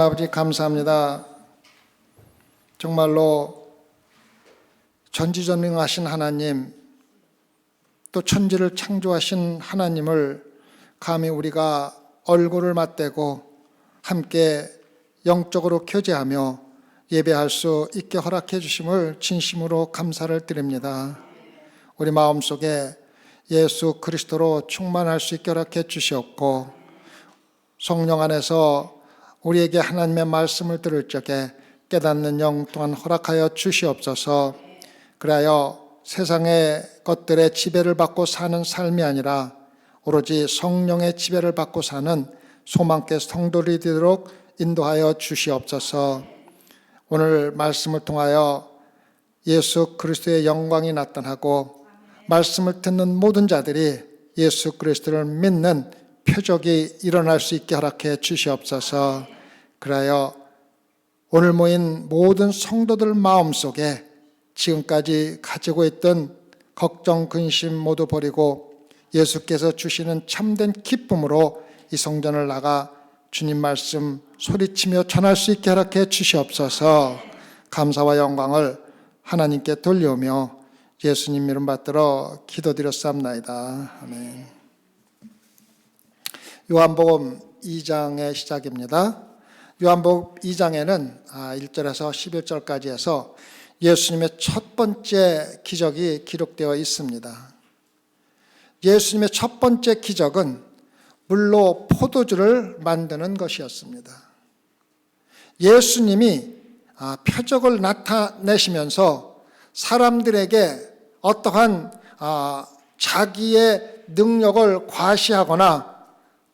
아버지 감사합니다. 정말로 전지전능하신 하나님, 또 천지를 창조하신 하나님을 감히 우리가 얼굴을 맞대고 함께 영적으로 교제하며 예배할 수 있게 허락해 주심을 진심으로 감사를 드립니다. 우리 마음속에 예수 그리스도로 충만할 수 있게 허락해 주시옵고, 성령 안에서 우리에게 하나님의 말씀을 들을 적에 깨닫는 영 또한 허락하여 주시옵소서. 그리하여 세상의 것들의 지배를 받고 사는 삶이 아니라 오로지 성령의 지배를 받고 사는 소망께 성도들이 되도록 인도하여 주시옵소서. 오늘 말씀을 통하여 예수 그리스도의 영광이 나타나고 말씀을 듣는 모든 자들이 예수 그리스도를 믿는 표적이 일어날 수 있게 허락해 주시옵소서. 그리하여 오늘 모인 모든 성도들 마음속에 지금까지 가지고 있던 걱정, 근심 모두 버리고 예수께서 주시는 참된 기쁨으로 이 성전을 나가 주님 말씀 소리치며 전할 수 있게 허락해 주시옵소서. 감사와 영광을 하나님께 돌려오며 예수님 이름 받들어 기도드렸사옵나이다. 아멘. 요한복음 2장의 시작입니다. 요한복음 2장에는 1절에서 11절까지 해서 예수님의 첫 번째 기적이 기록되어 있습니다. 예수님의 첫 번째 기적은 물로 포도주를 만드는 것이었습니다. 예수님이 표적을 나타내시면서 사람들에게 어떠한 자기의 능력을 과시하거나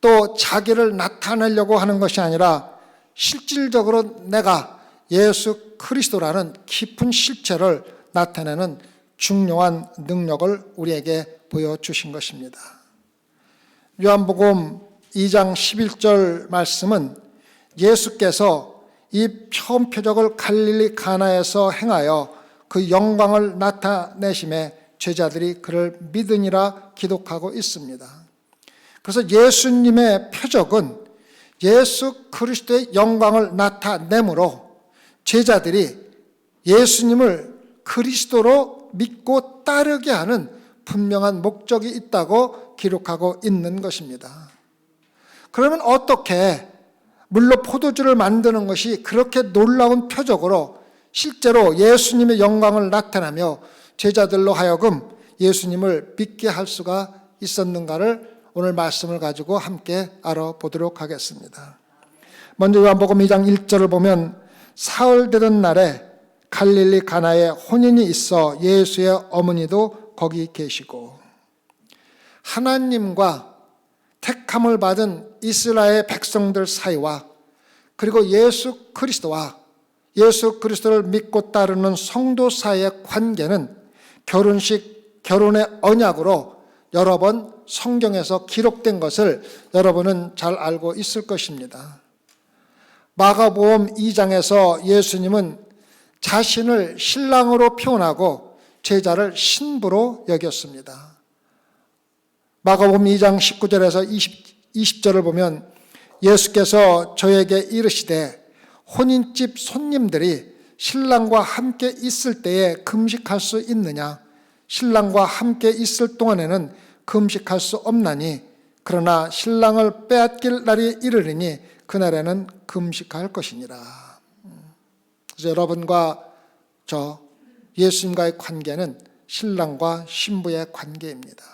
또 자기를 나타내려고 하는 것이 아니라 실질적으로 내가 예수 그리스도라는 깊은 실체를 나타내는 중요한 능력을 우리에게 보여주신 것입니다. 요한복음 2장 11절 말씀은 예수께서 이 처음 표적을 갈릴리 가나에서 행하여 그 영광을 나타내심에 제자들이 그를 믿으니라 기록하고 있습니다. 그래서 예수님의 표적은 예수 그리스도의 영광을 나타내므로 제자들이 예수님을 그리스도로 믿고 따르게 하는 분명한 목적이 있다고 기록하고 있는 것입니다. 그러면 어떻게 물로 포도주를 만드는 것이 그렇게 놀라운 표적으로 실제로 예수님의 영광을 나타내며 제자들로 하여금 예수님을 믿게 할 수가 있었는가를 오늘 말씀을 가지고 함께 알아보도록 하겠습니다. 먼저 요한복음 2장 1절을 보면 사흘 되던 날에 갈릴리 가나에 혼인이 있어 예수의 어머니도 거기 계시고, 하나님과 택함을 받은 이스라엘 백성들 사이와 그리고 예수 그리스도와 예수 그리스도를 믿고 따르는 성도 사이의 관계는 결혼의 언약으로 여러 번 성경에서 기록된 것을 여러분은 잘 알고 있을 것입니다. 마가복음 2장에서 예수님은 자신을 신랑으로 표현하고 제자를 신부로 여겼습니다. 마가복음 2장 19절에서 20절을 보면 예수께서 저에게 이르시되 혼인집 손님들이 신랑과 함께 있을 때에 금식할 수 있느냐? 신랑과 함께 있을 동안에는 금식할 수 없나니 그러나 신랑을 빼앗길 날이 이르리니 그날에는 금식할 것이니라. 그래서 여러분과 저 예수님과의 관계는 신랑과 신부의 관계입니다.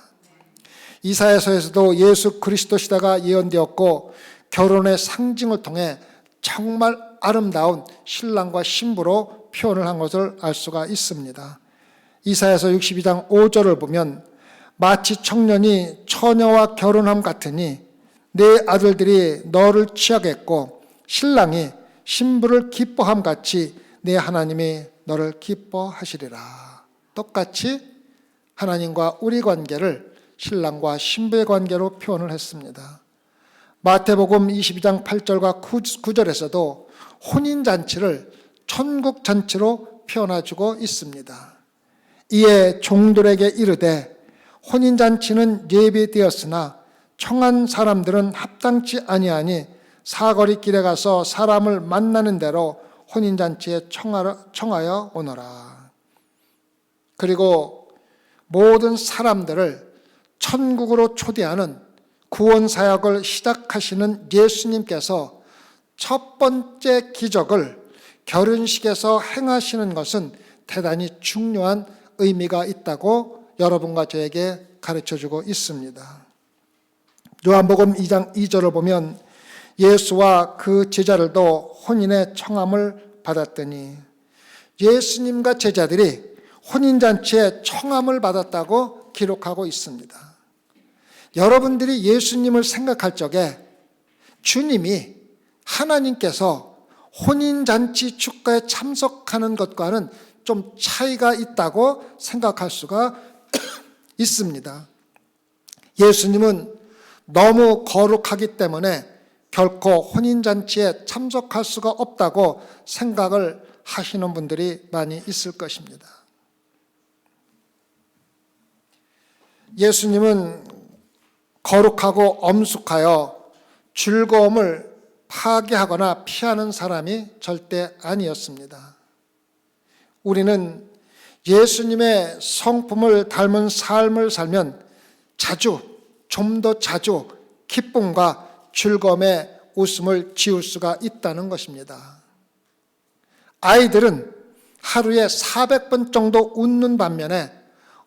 이사야서에서도 예수 그리스도 시대가 예언되었고 결혼의 상징을 통해 정말 아름다운 신랑과 신부로 표현을 한 것을 알 수가 있습니다. 이사야서 62장 5절을 보면 마치 청년이 처녀와 결혼함 같으니 내 아들들이 너를 취하겠고 신랑이 신부를 기뻐함 같이 내 하나님이 너를 기뻐하시리라. 똑같이 하나님과 우리 관계를 신랑과 신부의 관계로 표현을 했습니다. 마태복음 22장 8절과 9절에서도 혼인잔치를 천국잔치로 표현해주고 있습니다. 이에 종들에게 이르되 혼인잔치는 예비되었으나 청한 사람들은 합당치 아니하니 사거리 길에 가서 사람을 만나는 대로 혼인잔치에 청하여 오너라. 그리고 모든 사람들을 천국으로 초대하는 구원사역을 시작하시는 예수님께서 첫 번째 기적을 결혼식에서 행하시는 것은 대단히 중요한 의미가 있다고 여러분과 저에게 가르쳐주고 있습니다. 요한복음 2장 2절을 보면 예수와 그 제자들도 혼인의 청함을 받았더니, 예수님과 제자들이 혼인잔치에 청함을 받았다고 기록하고 있습니다. 여러분들이 예수님을 생각할 적에 주님이, 하나님께서 혼인잔치 축가에 참석하는 것과는 좀 차이가 있다고 생각할 수가 있습니다. 예수님은 너무 거룩하기 때문에 결코 혼인잔치에 참석할 수가 없다고 생각을 하시는 분들이 많이 있을 것입니다. 예수님은 거룩하고 엄숙하여 즐거움을 파괴하거나 피하는 사람이 절대 아니었습니다. 우리는 예수님의 성품을 닮은 삶을 살면 좀 더 자주 기쁨과 즐거움의 웃음을 지을 수가 있다는 것입니다. 아이들은 하루에 400번 정도 웃는 반면에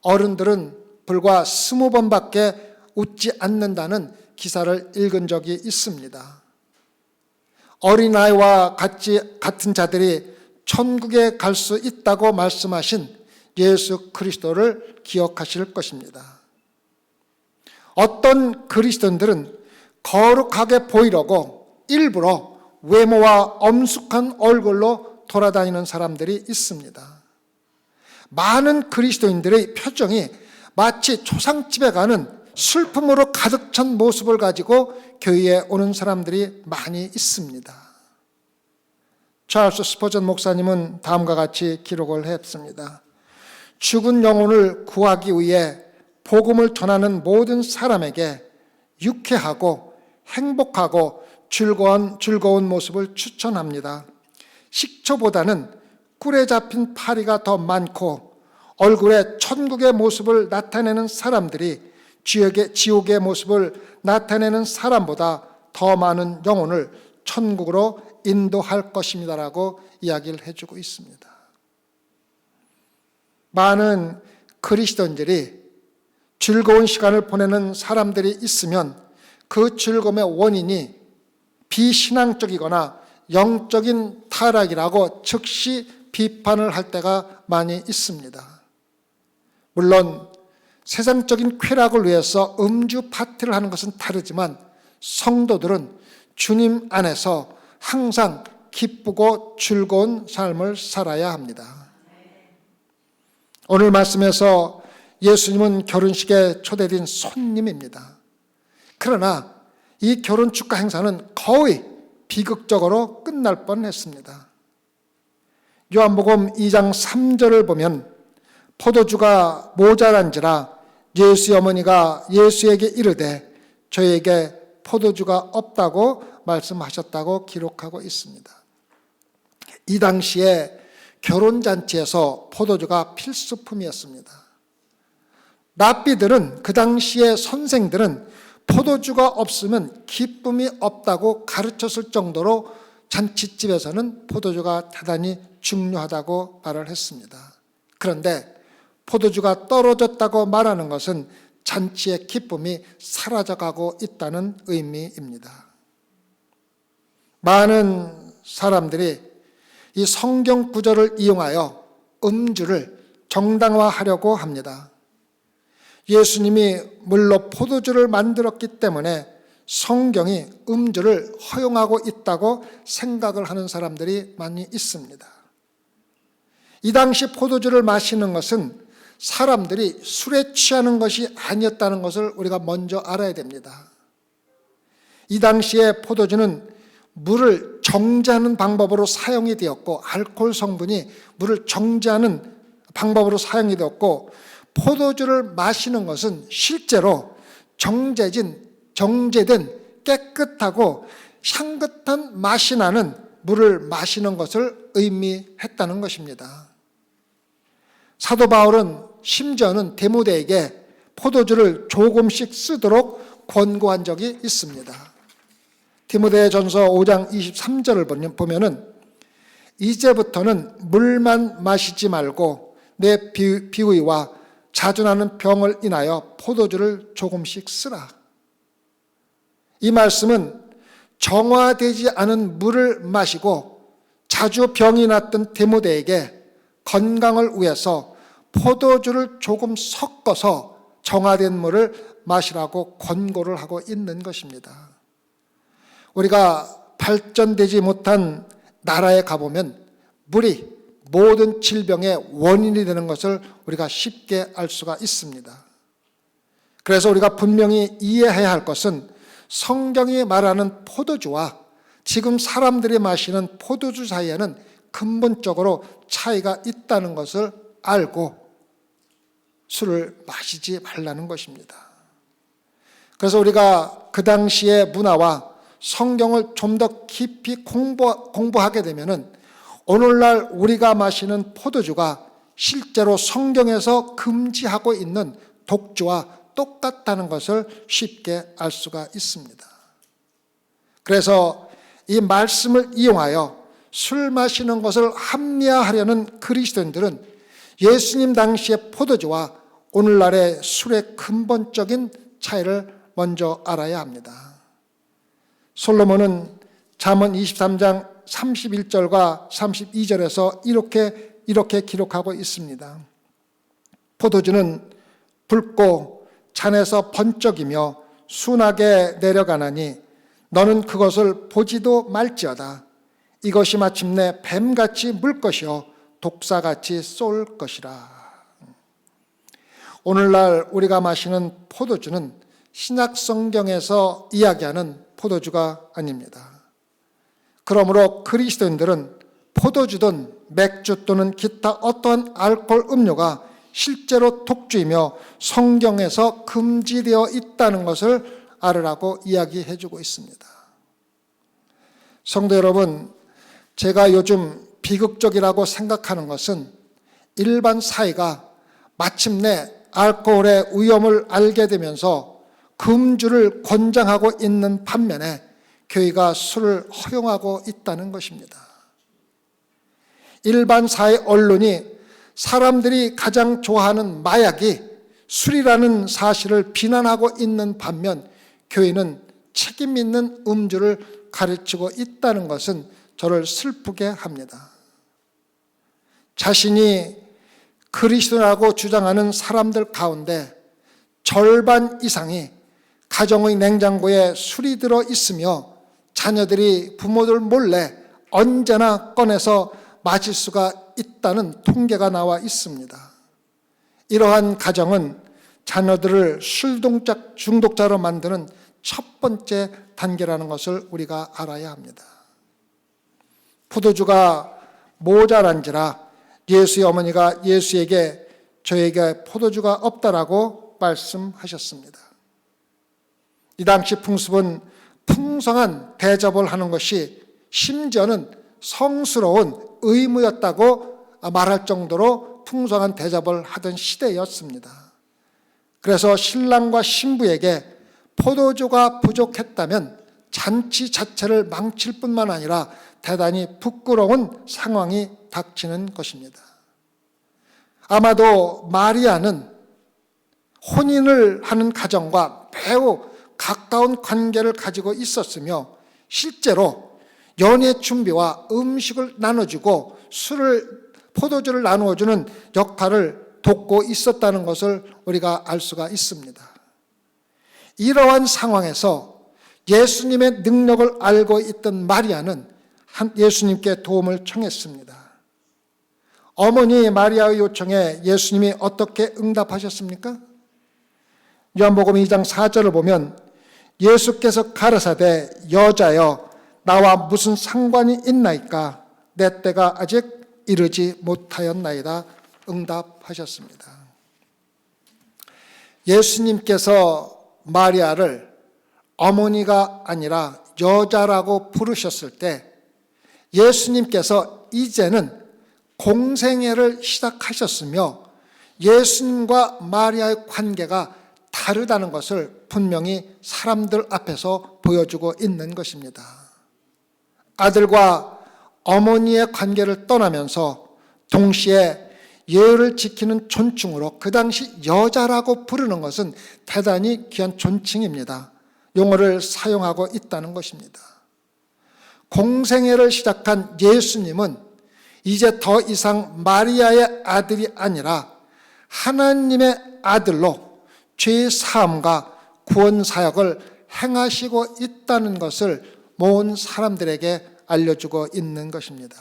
어른들은 불과 20번밖에 웃지 않는다는 기사를 읽은 적이 있습니다. 어린아이와 같은 자들이 천국에 갈 수 있다고 말씀하신 예수 그리스도를 기억하실 것입니다. 어떤 그리스도인들은 거룩하게 보이려고 일부러 외모와 엄숙한 얼굴로 돌아다니는 사람들이 있습니다. 많은 그리스도인들의 표정이 마치 초상집에 가는 슬픔으로 가득 찬 모습을 가지고 교회에 오는 사람들이 많이 있습니다. 찰스 스퍼전 목사님은 다음과 같이 기록을 했습니다. 죽은 영혼을 구하기 위해 복음을 전하는 모든 사람에게 유쾌하고 행복하고 즐거운 모습을 추천합니다. 식초보다는 꿀에 잡힌 파리가 더 많고 얼굴에 천국의 모습을 나타내는 사람들이 지옥의 모습을 나타내는 사람보다 더 많은 영혼을 천국으로 인도할 것입니다라고 이야기를 해주고 있습니다. 많은 그리스도인들이 즐거운 시간을 보내는 사람들이 있으면 그 즐거움의 원인이 비신앙적이거나 영적인 타락이라고 즉시 비판을 할 때가 많이 있습니다. 물론 세상적인 쾌락을 위해서 음주 파티를 하는 것은 다르지만 성도들은 주님 안에서 항상 기쁘고 즐거운 삶을 살아야 합니다. 오늘 말씀에서 예수님은 결혼식에 초대된 손님입니다. 그러나 이 결혼 축가 행사는 거의 비극적으로 끝날 뻔했습니다. 요한복음 2장 3절을 보면 포도주가 모자란지라 예수의 어머니가 예수에게 이르되 저에게 포도주가 없다고 말씀하셨다고 기록하고 있습니다. 이 당시에 결혼잔치에서 포도주가 필수품이었습니다. 랍비들은, 그 당시의 선생들은 포도주가 없으면 기쁨이 없다고 가르쳤을 정도로 잔치집에서는 포도주가 대단히 중요하다고 말을 했습니다. 그런데 포도주가 떨어졌다고 말하는 것은 잔치의 기쁨이 사라져가고 있다는 의미입니다. 많은 사람들이 이 성경 구절을 이용하여 음주를 정당화하려고 합니다. 예수님이 물로 포도주를 만들었기 때문에 성경이 음주를 허용하고 있다고 생각을 하는 사람들이 많이 있습니다. 이 당시 포도주를 마시는 것은 사람들이 술에 취하는 것이 아니었다는 것을 우리가 먼저 알아야 됩니다. 이 당시에 포도주는 물을 정제하는 방법으로 사용이 되었고, 알코올 성분이 물을 정제하는 방법으로 사용이 되었고, 포도주를 마시는 것은 실제로 정제된 깨끗하고 향긋한 맛이 나는 물을 마시는 것을 의미했다는 것입니다. 사도 바울은 심지어는 디모데에게 포도주를 조금씩 쓰도록 권고한 적이 있습니다. 디모데전서 5장 23절을 보면은 이제부터는 물만 마시지 말고 내 비위와 자주 나는 병을 인하여 포도주를 조금씩 쓰라. 이 말씀은 정화되지 않은 물을 마시고 자주 병이 났던 디모데에게 건강을 위해서 포도주를 조금 섞어서 정화된 물을 마시라고 권고를 하고 있는 것입니다. 우리가 발전되지 못한 나라에 가보면 물이 모든 질병의 원인이 되는 것을 우리가 쉽게 알 수가 있습니다. 그래서 우리가 분명히 이해해야 할 것은 성경이 말하는 포도주와 지금 사람들이 마시는 포도주 사이에는 근본적으로 차이가 있다는 것을 알고 술을 마시지 말라는 것입니다. 그래서 우리가 그 당시의 문화와 성경을 좀 더 깊이 공부하게 되면은 오늘날 우리가 마시는 포도주가 실제로 성경에서 금지하고 있는 독주와 똑같다는 것을 쉽게 알 수가 있습니다. 그래서 이 말씀을 이용하여 술 마시는 것을 합리화하려는 그리스도인들은 예수님 당시의 포도주와 오늘날의 술의 근본적인 차이를 먼저 알아야 합니다. 솔로몬은 잠언 23장 31절과 32절에서 이렇게 기록하고 있습니다. 포도주는 붉고 잔에서 번쩍이며 순하게 내려가나니 너는 그것을 보지도 말지어다. 이것이 마침내 뱀같이 물 것이요 독사같이 쏠 것이라. 오늘날 우리가 마시는 포도주는 신약 성경에서 이야기하는 포도주가 아닙니다. 그러므로 그리스도인들은 포도주든 맥주 또는 기타 어떠한 알코올 음료가 실제로 독주이며 성경에서 금지되어 있다는 것을 알으라고 이야기해주고 있습니다. 성도 여러분, 제가 요즘 비극적이라고 생각하는 것은 일반 사회가 마침내 알코올의 위험을 알게 되면서 금주를 권장하고 있는 반면에 교회가 술을 허용하고 있다는 것입니다. 일반 사회 언론이 사람들이 가장 좋아하는 마약이 술이라는 사실을 비난하고 있는 반면 교회는 책임 있는 음주를 가르치고 있다는 것은 저를 슬프게 합니다. 자신이 그리스도라고 주장하는 사람들 가운데 절반 이상이 가정의 냉장고에 술이 들어 있으며 자녀들이 부모들 몰래 언제나 꺼내서 마실 수가 있다는 통계가 나와 있습니다. 이러한 가정은 자녀들을 술 중독자로 만드는 첫 번째 단계라는 것을 우리가 알아야 합니다. 포도주가 모자란지라 예수의 어머니가 예수에게 저에게 포도주가 없다라고 말씀하셨습니다. 이 당시 풍습은 풍성한 대접을 하는 것이 심지어는 성스러운 의무였다고 말할 정도로 풍성한 대접을 하던 시대였습니다. 그래서 신랑과 신부에게 포도주가 부족했다면 잔치 자체를 망칠 뿐만 아니라 대단히 부끄러운 상황이 닥치는 것입니다. 아마도 마리아는 혼인을 하는 가정과 매우 가까운 관계를 가지고 있었으며 실제로 연애 준비와 음식을 나눠주고 포도주를 나누어주는 역할을 돕고 있었다는 것을 우리가 알 수가 있습니다. 이러한 상황에서 예수님의 능력을 알고 있던 마리아는 예수님께 도움을 청했습니다. 어머니 마리아의 요청에 예수님이 어떻게 응답하셨습니까? 요한복음 2장 4절을 보면 예수께서 가라사대 여자여 나와 무슨 상관이 있나이까 내 때가 아직 이르지 못하였나이다 응답하셨습니다. 예수님께서 마리아를 어머니가 아니라 여자라고 부르셨을 때 예수님께서 이제는 공생애를 시작하셨으며 예수님과 마리아의 관계가 다르다는 것을 분명히 사람들 앞에서 보여주고 있는 것입니다. 아들과 어머니의 관계를 떠나면서 동시에 예의를 지키는 존칭으로 그 당시 여자라고 부르는 것은 대단히 귀한 존칭입니다. 용어를 사용하고 있다는 것입니다. 공생애를 시작한 예수님은 이제 더 이상 마리아의 아들이 아니라 하나님의 아들로 죄의 사함과 구원 사역을 행하시고 있다는 것을 모든 사람들에게 알려주고 있는 것입니다.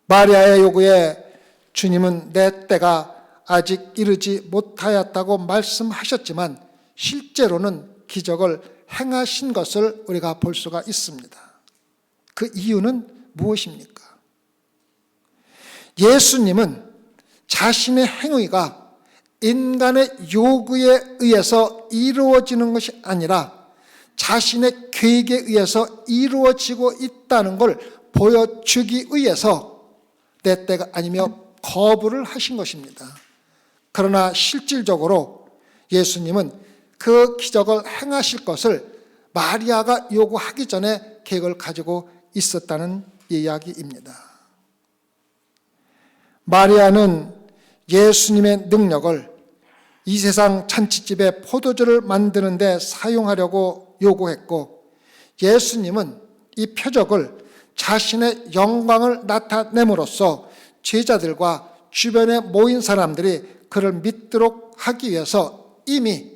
마리아의 요구에 주님은 내 때가 아직 이르지 못하였다고 말씀하셨지만 실제로는 기적을 행하신 것을 우리가 볼 수가 있습니다. 그 이유는 무엇입니까? 예수님은 자신의 행위가 인간의 요구에 의해서 이루어지는 것이 아니라 자신의 계획에 의해서 이루어지고 있다는 걸 보여주기 위해서 내 때가 아니며 거부를 하신 것입니다. 그러나 실질적으로 예수님은 그 기적을 행하실 것을 마리아가 요구하기 전에 계획을 가지고 있었다는 이야기입니다. 마리아는 예수님의 능력을 이 세상 잔치집에 포도주를 만드는 데 사용하려고 요구했고, 예수님은 이 표적을 자신의 영광을 나타냄으로써 제자들과 주변에 모인 사람들이 그를 믿도록 하기 위해서 이미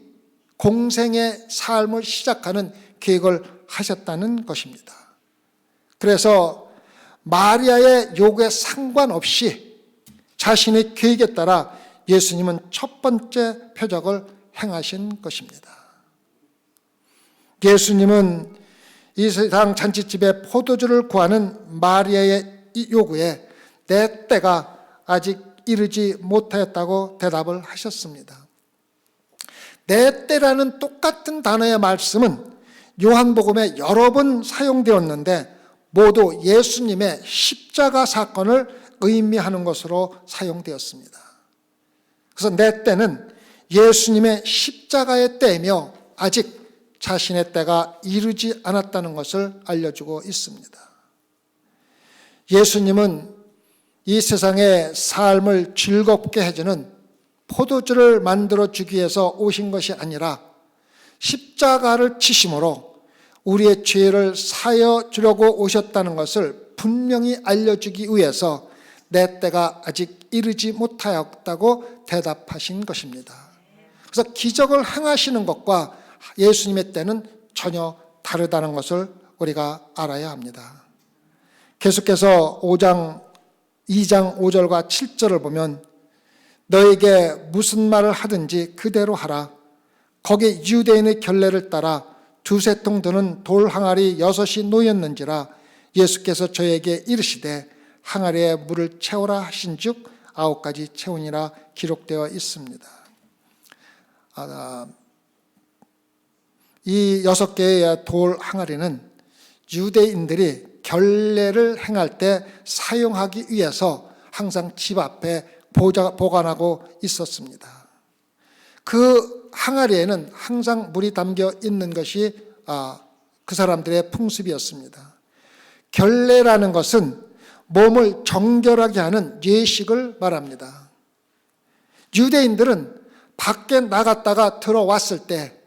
공생의 삶을 시작하는 계획을 하셨다는 것입니다. 그래서 마리아의 요구에 상관없이 자신의 계획에 따라 예수님은 첫 번째 표적을 행하신 것입니다. 예수님은 이 세상 잔치집에 포도주를 구하는 마리아의 이 요구에 내 때가 아직 이르지 못하였다고 대답을 하셨습니다. 내 때라는 똑같은 단어의 말씀은 요한복음에 여러 번 사용되었는데 모두 예수님의 십자가 사건을 의미하는 것으로 사용되었습니다. 그래서 내 때는 예수님의 십자가의 때이며 아직 자신의 때가 이르지 않았다는 것을 알려주고 있습니다. 예수님은 이 세상의 삶을 즐겁게 해주는 포도주를 만들어주기 위해서 오신 것이 아니라 십자가를 치심으로 우리의 죄를 사여 주려고 오셨다는 것을 분명히 알려주기 위해서 내 때가 아직 이르지 못하였다고 대답하신 것입니다. 그래서 기적을 행하시는 것과 예수님의 때는 전혀 다르다는 것을 우리가 알아야 합니다. 계속해서 2장 5절과 7절을 보면 너에게 무슨 말을 하든지 그대로 하라. 거기 유대인의 결례를 따라 두세 통 드는 돌 항아리 6이 놓였는지라. 예수께서 저에게 이르시되 항아리에 물을 채우라 하신즉 9가지 채우니라 기록되어 있습니다. 이 6개의 돌 항아리는 유대인들이 결례를 행할 때 사용하기 위해서 항상 집 앞에 보관하고 있었습니다. 그 항아리에는 항상 물이 담겨 있는 것이 그 사람들의 풍습이었습니다. 결례라는 것은 몸을 정결하게 하는 예식을 말합니다. 유대인들은 밖에 나갔다가 들어왔을 때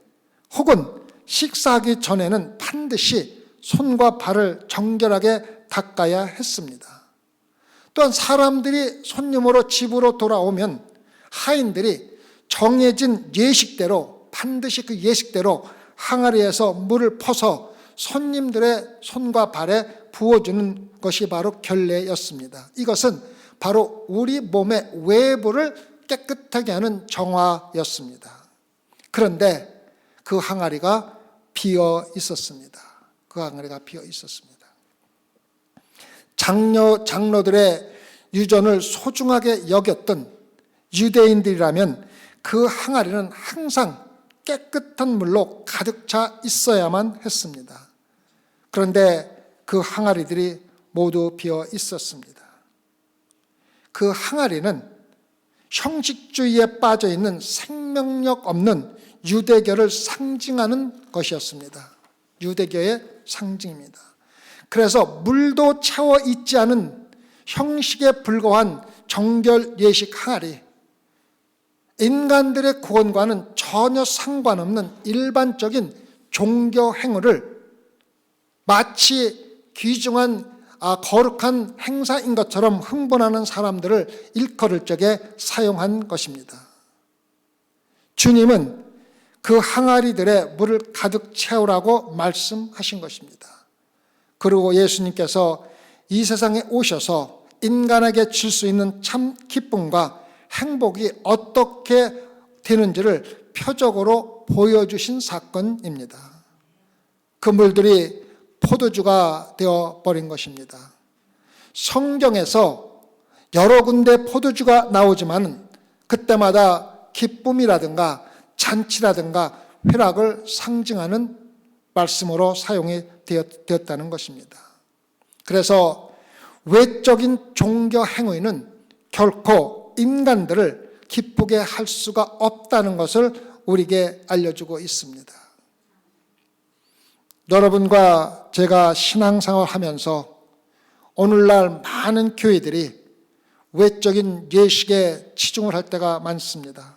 혹은 식사하기 전에는 반드시 손과 발을 정결하게 닦아야 했습니다. 또한 사람들이 손님으로 집으로 돌아오면 하인들이 정해진 예식대로 반드시 그 예식대로 항아리에서 물을 퍼서 손님들의 손과 발에 부어주는 것이 바로 결례였습니다. 이것은 바로 우리 몸의 외부를 깨끗하게 하는 정화였습니다. 그런데 그 항아리가 비어 있었습니다. 그 항아리가 비어 있었습니다. 장로들의 유전을 소중하게 여겼던 유대인들이라면 그 항아리는 항상 깨끗한 물로 가득 차 있어야만 했습니다. 그런데 그 항아리들이 모두 비어 있었습니다. 그 항아리는 형식주의에 빠져 있는 생명력 없는 유대교를 상징하는 것이었습니다. 유대교의 상징입니다. 그래서 물도 채워 있지 않은 형식에 불과한 정결 예식 항아리, 인간들의 구원과는 전혀 상관없는 일반적인 종교 행위를 마치 귀중한 거룩한 행사인 것처럼 흥분하는 사람들을 일컬을 적에 사용한 것입니다. 주님은 그 항아리들에 물을 가득 채우라고 말씀하신 것입니다. 그리고 예수님께서 이 세상에 오셔서 인간에게 줄 수 있는 참 기쁨과 행복이 어떻게 되는지를 표적으로 보여주신 사건입니다. 그 물들이 포도주가 되어버린 것입니다. 성경에서 여러 군데 포도주가 나오지만 그때마다 기쁨이라든가 잔치라든가 회락을 상징하는 말씀으로 사용이 되었다는 것입니다. 그래서 외적인 종교 행위는 결코 인간들을 기쁘게 할 수가 없다는 것을 우리에게 알려주고 있습니다. 여러분과 제가 신앙생활 하면서 오늘날 많은 교회들이 외적인 예식에 치중을 할 때가 많습니다.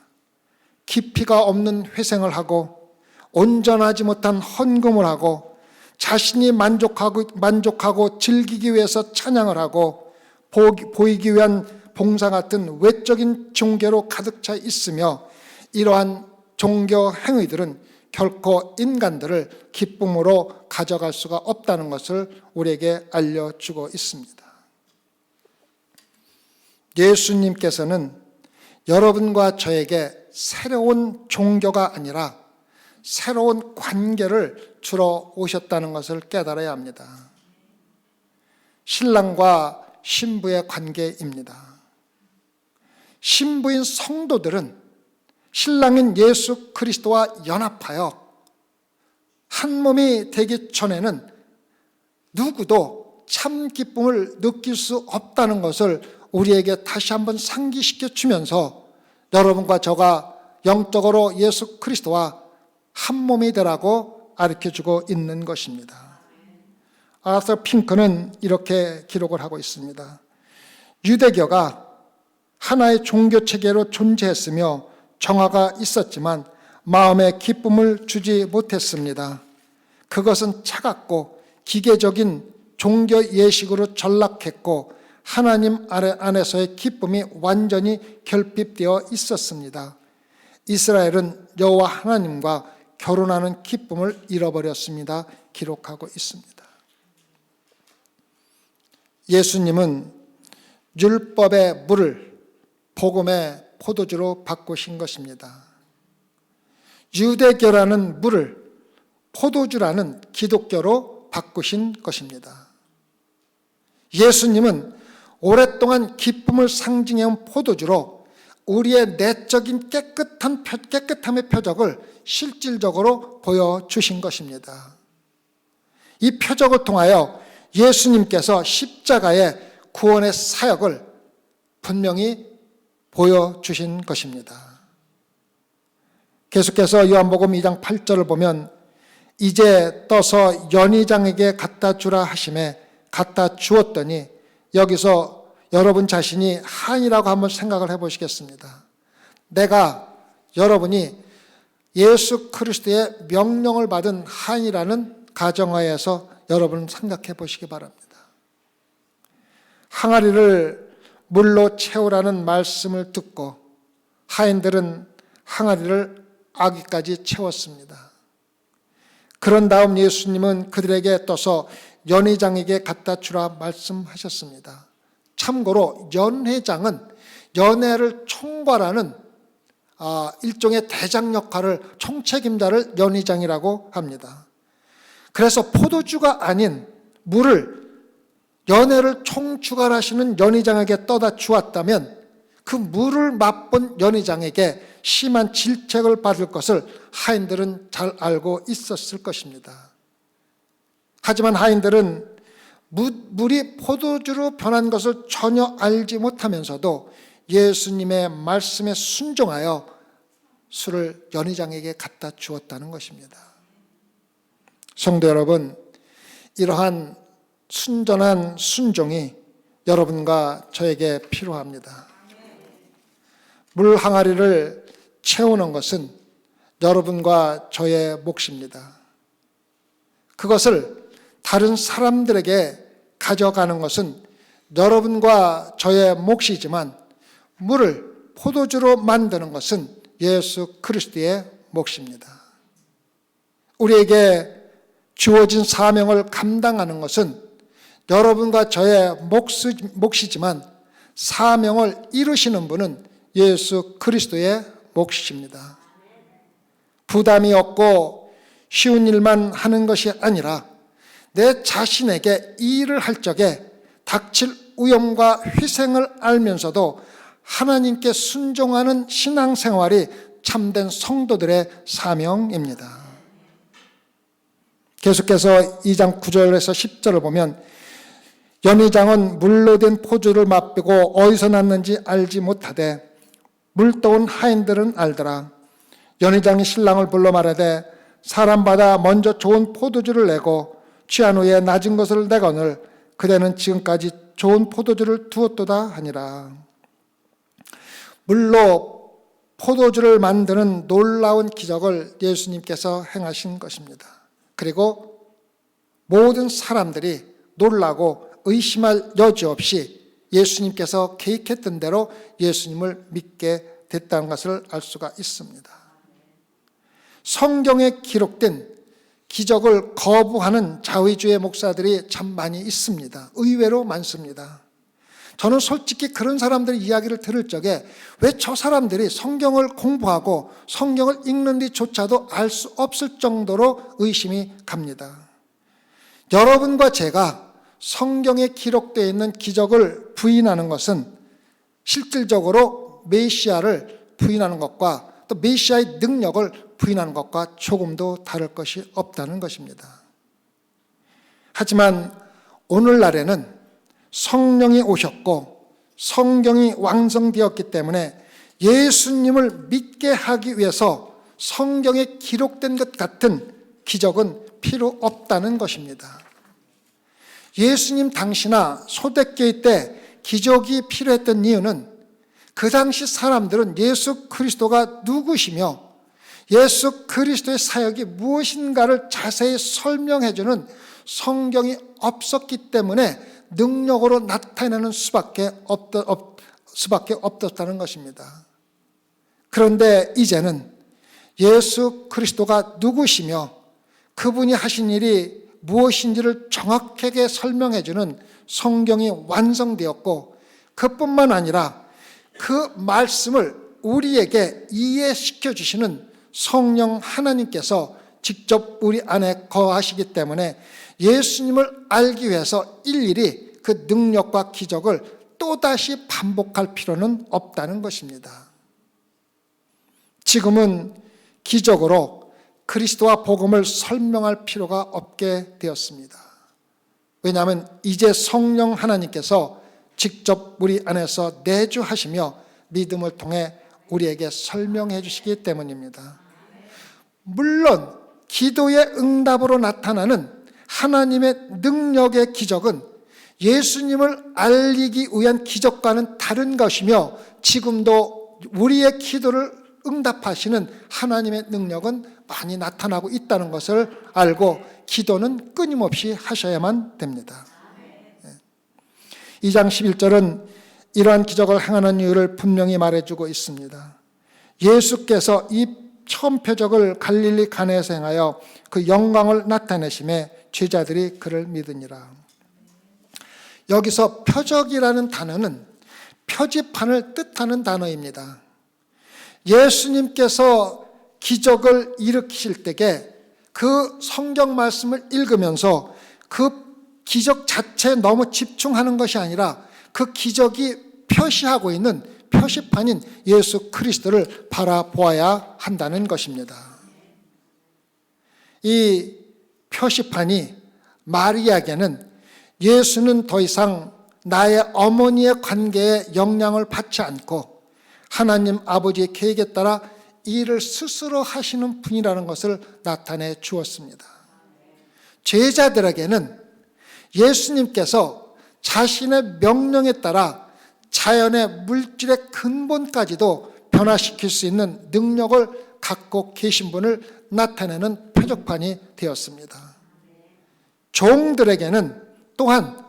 깊이가 없는 회생을 하고 온전하지 못한 헌금을 하고 자신이 만족하고 즐기기 위해서 찬양을 하고 보이기 위한 봉사 같은 외적인 종교로 가득 차 있으며 이러한 종교 행위들은 결코 인간들을 기쁨으로 가져갈 수가 없다는 것을 우리에게 알려주고 있습니다. 예수님께서는 여러분과 저에게 새로운 종교가 아니라 새로운 관계를 주러 오셨다는 것을 깨달아야 합니다. 신랑과 신부의 관계입니다. 신부인 성도들은 신랑인 예수 그리스도와 연합하여 한 몸이 되기 전에는 누구도 참 기쁨을 느낄 수 없다는 것을 우리에게 다시 한번 상기시켜 주면서 여러분과 저가 영적으로 예수 그리스도와 한 몸이 되라고 가르쳐주고 있는 것입니다. 아서 핑크는 이렇게 기록을 하고 있습니다. 유대교가 하나의 종교체계로 존재했으며 정화가 있었지만 마음에 기쁨을 주지 못했습니다. 그것은 차갑고 기계적인 종교 예식으로 전락했고 하나님 안에서의 기쁨이 완전히 결핍되어 있었습니다. 이스라엘은 여호와 하나님과 결혼하는 기쁨을 잃어버렸습니다. 기록하고 있습니다. 예수님은 율법의 물을 복음의 포도주로 바꾸신 것입니다. 유대교라는 물을 포도주라는 기독교로 바꾸신 것입니다. 예수님은 오랫동안 기쁨을 상징해온 포도주로 우리의 내적인 깨끗함의 표적을 실질적으로 보여주신 것입니다. 이 표적을 통하여 예수님께서 십자가의 구원의 사역을 분명히 보여주신 것입니다. 계속해서 요한복음 2장 8절을 보면 이제 떠서 연희장에게 갖다 주라 하심에 갖다 주었더니, 여기서 여러분 자신이 한이라고 한번 생각을 해보시겠습니다. 내가 여러분이 예수 그리스도의 명령을 받은 한이라는 가정하에서 여러분 생각해 보시기 바랍니다. 항아리를 물로 채우라는 말씀을 듣고 하인들은 항아리를 아기까지 채웠습니다. 그런 다음 예수님은 그들에게 떠서 연회장에게 갖다 주라 말씀하셨습니다. 참고로 연회장은 연회를 총괄하는 일종의 대장 역할을, 총책임자를 연회장이라고 합니다. 그래서 포도주가 아닌 물을 연회를 총주관하시는 연회장에게 떠다 주었다면 그 물을 맛본 연회장에게 심한 질책을 받을 것을 하인들은 잘 알고 있었을 것입니다. 하지만 하인들은 물이 포도주로 변한 것을 전혀 알지 못하면서도 예수님의 말씀에 순종하여 술을 연회장에게 갖다 주었다는 것입니다. 성도 여러분, 이러한 순전한 순종이 여러분과 저에게 필요합니다. 물 항아리를 채우는 것은 여러분과 저의 몫입니다. 그것을 다른 사람들에게 가져가는 것은 여러분과 저의 몫이지만 물을 포도주로 만드는 것은 예수 그리스도의 몫입니다. 우리에게 주어진 사명을 감당하는 것은 여러분과 저의 몫이지만 사명을 이루시는 분은 예수 그리스도의 몫입니다. 부담이 없고 쉬운 일만 하는 것이 아니라 내 자신에게 이 일을 할 적에 닥칠 위험과 희생을 알면서도 하나님께 순종하는 신앙생활이 참된 성도들의 사명입니다. 계속해서 2장 9절에서 10절을 보면 연회장은 물로 된 포도주를 맛보고 어디서 났는지 알지 못하되 물떠온 하인들은 알더라. 연회장이 신랑을 불러 말하되 사람마다 먼저 좋은 포도주를 내고 취한 후에 낮은 것을 내거늘 그대는 지금까지 좋은 포도주를 두었도다 하니라. 물로 포도주를 만드는 놀라운 기적을 예수님께서 행하신 것입니다. 그리고 모든 사람들이 놀라고 의심할 여지 없이 예수님께서 계획했던 대로 예수님을 믿게 됐다는 것을 알 수가 있습니다. 성경에 기록된 기적을 거부하는 자위주의 목사들이 참 많이 있습니다. 의외로 많습니다. 저는 솔직히 그런 사람들의 이야기를 들을 적에 왜 저 사람들이 성경을 공부하고 성경을 읽는 데조차도 알 수 없을 정도로 의심이 갑니다. 여러분과 제가 성경에 기록되어 있는 기적을 부인하는 것은 실질적으로 메시아를 부인하는 것과 또 메시아의 능력을 부인하는 것과 조금도 다를 것이 없다는 것입니다. 하지만 오늘날에는 성령이 오셨고 성경이 완성되었기 때문에 예수님을 믿게 하기 위해서 성경에 기록된 것 같은 기적은 필요 없다는 것입니다. 예수님 당시나 초대교회 때 기적이 필요했던 이유는 그 당시 사람들은 예수 그리스도가 누구시며 예수 그리스도의 사역이 무엇인가를 자세히 설명해주는 성경이 없었기 때문에 능력으로 나타내는 수밖에 없었다는 것입니다. 그런데 이제는 예수 그리스도가 누구시며 그분이 하신 일이 무엇인지를 정확하게 설명해주는 성경이 완성되었고 그뿐만 아니라 그 말씀을 우리에게 이해시켜 주시는 성령 하나님께서 직접 우리 안에 거하시기 때문에 예수님을 알기 위해서 일일이 그 능력과 기적을 또다시 반복할 필요는 없다는 것입니다. 지금은 기적으로 그리스도와 복음을 설명할 필요가 없게 되었습니다. 왜냐하면 이제 성령 하나님께서 직접 우리 안에서 내주하시며 믿음을 통해 우리에게 설명해 주시기 때문입니다. 물론 기도의 응답으로 나타나는 하나님의 능력의 기적은 예수님을 알리기 위한 기적과는 다른 것이며 지금도 우리의 기도를 응답하시는 하나님의 능력은 많이 나타나고 있다는 것을 알고 기도는 끊임없이 하셔야만 됩니다. 2장 11절은 이러한 기적을 행하는 이유를 분명히 말해주고 있습니다. 예수께서 이 처음 표적을 갈릴리 가나에서 행하여 그 영광을 나타내심에 제자들이 그를 믿으니라. 여기서 표적이라는 단어는 표지판을 뜻하는 단어입니다. 예수님께서 기적을 일으키실 때에 그 성경 말씀을 읽으면서 그 기적 자체에 너무 집중하는 것이 아니라 그 기적이 표시하고 있는 표시판인 예수 그리스도를 바라보아야 한다는 것입니다. 이 표시판이 마리아에게는 예수는 더 이상 나의 어머니의 관계에 영향을 받지 않고 하나님 아버지의 계획에 따라 일을 스스로 하시는 분이라는 것을 나타내 주었습니다. 제자들에게는 예수님께서 자신의 명령에 따라 자연의 물질의 근본까지도 변화시킬 수 있는 능력을 갖고 계신 분을 나타내는 표적판이 되었습니다. 종들에게는 또한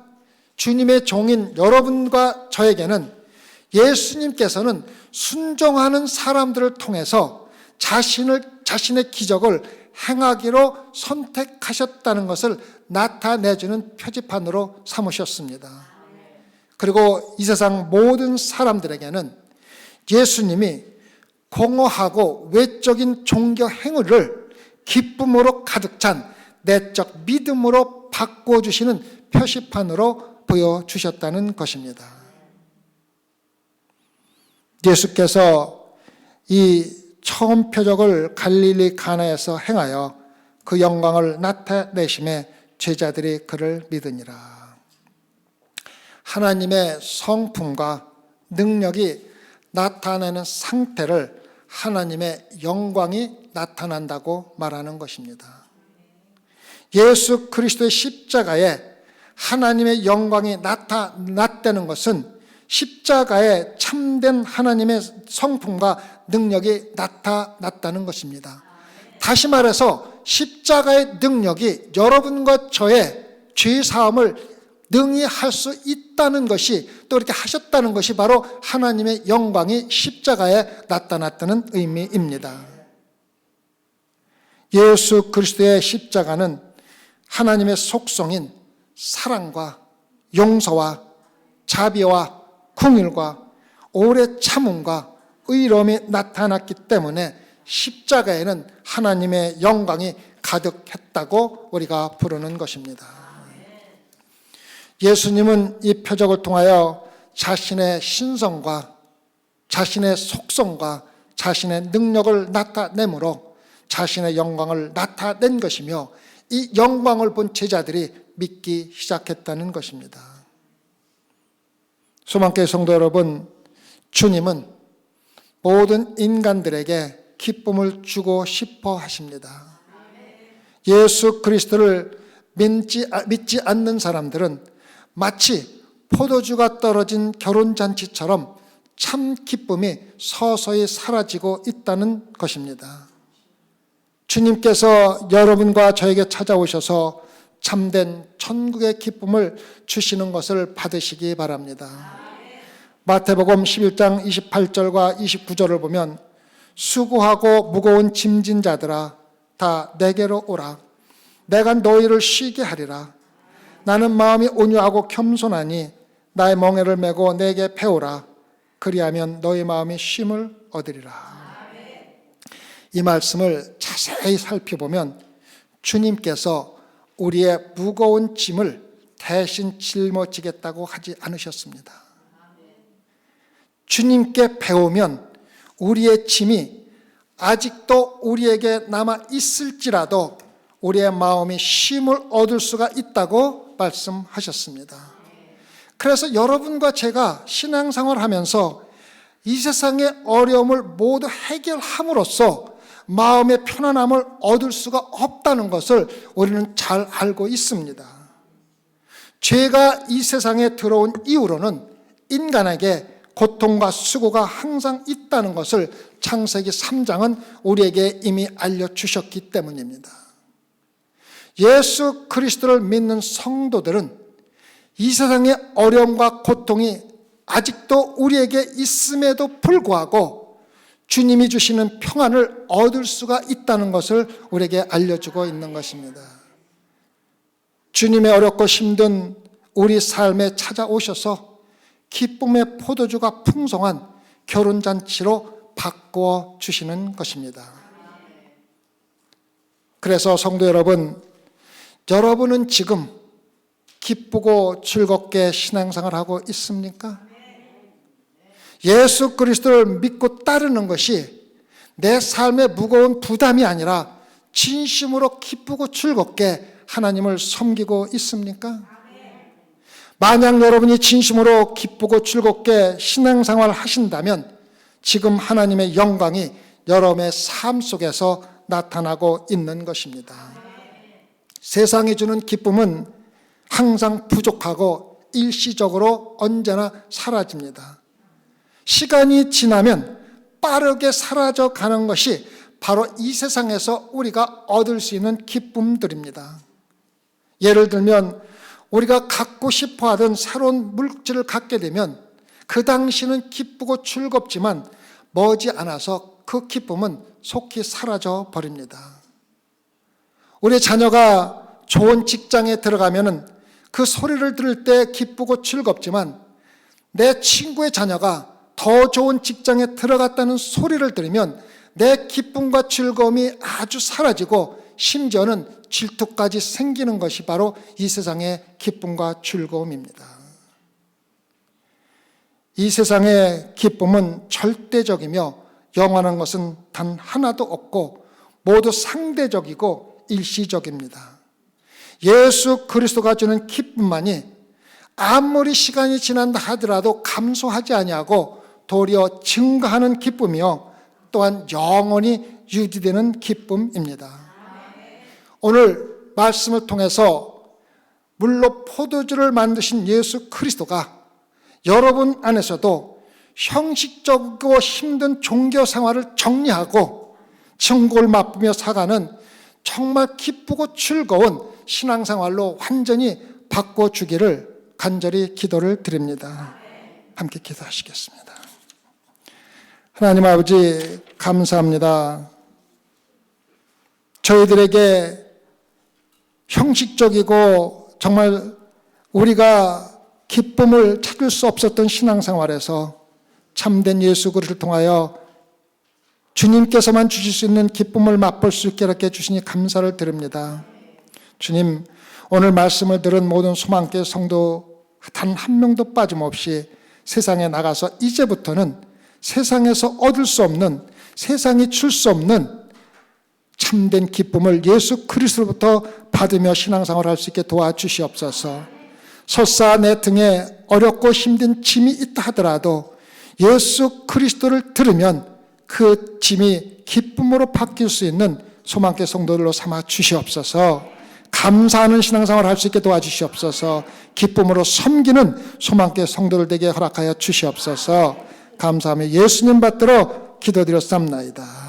주님의 종인 여러분과 저에게는 예수님께서는 순종하는 사람들을 통해서 자신의 기적을 행하기로 선택하셨다는 것을 나타내주는 표지판으로 삼으셨습니다. 그리고 이 세상 모든 사람들에게는 예수님이 공허하고 외적인 종교 행위를 기쁨으로 가득 찬 내적 믿음으로 바꿔주시는 표시판으로 보여주셨다는 것입니다. 예수께서 이 처음 표적을 갈릴리 가나에서 행하여 그 영광을 나타내심에 제자들이 그를 믿으니라. 하나님의 성품과 능력이 나타내는 상태를 하나님의 영광이 나타난다고 말하는 것입니다. 예수 그리스도의 십자가에 하나님의 영광이 나타났다는 것은 십자가에 참된 하나님의 성품과 능력이 나타났다는 것입니다. 다시 말해서 십자가의 능력이 여러분과 저의 죄사함을 능히 할 수 있다는 것이, 또 이렇게 하셨다는 것이 바로 하나님의 영광이 십자가에 나타났다는 의미입니다. 예수 그리스도의 십자가는 하나님의 속성인 사랑과 용서와 자비와 긍휼과 오래 참음과 의로움이 나타났기 때문에 십자가에는 하나님의 영광이 가득했다고 우리가 부르는 것입니다. 예수님은 이 표적을 통하여 자신의 신성과 자신의 속성과 자신의 능력을 나타내므로 자신의 영광을 나타낸 것이며, 이 영광을 본 제자들이 믿기 시작했다는 것입니다. 소망교회 성도 여러분, 주님은 모든 인간들에게 기쁨을 주고 싶어 하십니다. 예수 그리스도를 믿지 않는 사람들은 마치 포도주가 떨어진 결혼잔치처럼 참 기쁨이 서서히 사라지고 있다는 것입니다. 주님께서 여러분과 저에게 찾아오셔서 참된 천국의 기쁨을 주시는 것을 받으시기 바랍니다. 마태복음 11장 28절과 29절을 보면 수고하고 무거운 짐진 자들아 다 내게로 오라. 내가 너희를 쉬게 하리라. 나는 마음이 온유하고 겸손하니 나의 멍에를 메고 내게 배우라. 그리하면 너희 마음이 쉼을 얻으리라. 이 말씀을 자세히 살펴보면 주님께서 우리의 무거운 짐을 대신 짊어지겠다고 하지 않으셨습니다. 주님께 배우면 우리의 짐이 아직도 우리에게 남아 있을지라도 우리의 마음이 쉼을 얻을 수가 있다고 말씀하셨습니다. 그래서 여러분과 제가 신앙생활을 하면서 이 세상의 어려움을 모두 해결함으로써 마음의 편안함을 얻을 수가 없다는 것을 우리는 잘 알고 있습니다. 죄가 이 세상에 들어온 이후로는 인간에게 고통과 수고가 항상 있다는 것을 창세기 3장은 우리에게 이미 알려주셨기 때문입니다. 예수 그리스도를 믿는 성도들은 이 세상의 어려움과 고통이 아직도 우리에게 있음에도 불구하고 주님이 주시는 평안을 얻을 수가 있다는 것을 우리에게 알려주고 있는 것입니다. 주님의 어렵고 힘든 우리 삶에 찾아오셔서 기쁨의 포도주가 풍성한 결혼잔치로 바꾸어 주시는 것입니다. 그래서 성도 여러분, 여러분은 지금 기쁘고 즐겁게 신앙생활을 하고 있습니까? 예수 그리스도를 믿고 따르는 것이 내 삶의 무거운 부담이 아니라 진심으로 기쁘고 즐겁게 하나님을 섬기고 있습니까? 만약 여러분이 진심으로 기쁘고 즐겁게 신앙생활을 하신다면 지금 하나님의 영광이 여러분의 삶 속에서 나타나고 있는 것입니다. 세상이 주는 기쁨은 항상 부족하고 일시적으로 언제나 사라집니다. 시간이 지나면 빠르게 사라져 가는 것이 바로 이 세상에서 우리가 얻을 수 있는 기쁨들입니다. 예를 들면 우리가 갖고 싶어 하던 새로운 물질을 갖게 되면 그 당시는 기쁘고 즐겁지만 머지않아서 그 기쁨은 속히 사라져 버립니다. 우리 자녀가 좋은 직장에 들어가면 그 소리를 들을 때 기쁘고 즐겁지만 내 친구의 자녀가 더 좋은 직장에 들어갔다는 소리를 들으면 내 기쁨과 즐거움이 아주 사라지고 심지어는 질투까지 생기는 것이 바로 이 세상의 기쁨과 즐거움입니다. 이 세상의 기쁨은 절대적이며 영원한 것은 단 하나도 없고 모두 상대적이고 일시적입니다. 예수 그리스도가 주는 기쁨만이 아무리 시간이 지난다 하더라도 감소하지 아니하고 도리어 증가하는 기쁨이요 또한 영원히 유지되는 기쁨입니다. 오늘 말씀을 통해서 물로 포도주를 만드신 예수 그리스도가 여러분 안에서도 형식적이고 힘든 종교 생활을 정리하고 천국을 맛보며 살아가는 정말 기쁘고 즐거운 신앙생활로 완전히 바꿔주기를 간절히 기도를 드립니다. 함께 기도하시겠습니다. 하나님 아버지 감사합니다. 저희들에게 형식적이고 정말 우리가 기쁨을 찾을 수 없었던 신앙생활에서 참된 예수 그리스도를 통하여 주님께서만 주실 수 있는 기쁨을 맛볼 수 있게 이렇게 해주시니 감사를 드립니다. 주님, 오늘 말씀을 들은 모든 소망교회 성도 단 한 명도 빠짐없이 세상에 나가서 이제부터는 세상에서 얻을 수 없는, 세상이 줄 수 없는 참된 기쁨을 예수 그리스도로부터 받으며 신앙생활을 할 수 있게 도와주시옵소서. 설사 내 등에 어렵고 힘든 짐이 있다 하더라도 예수 그리스도를 들으면 그 짐이 기쁨으로 바뀔 수 있는 소망교회 성도들로 삼아 주시옵소서. 감사하는 신앙생활을 할 수 있게 도와주시옵소서. 기쁨으로 섬기는 소망교회 성도들 되게 허락하여 주시옵소서. 감사하며 예수님 받들어 기도드렸사옵나이다.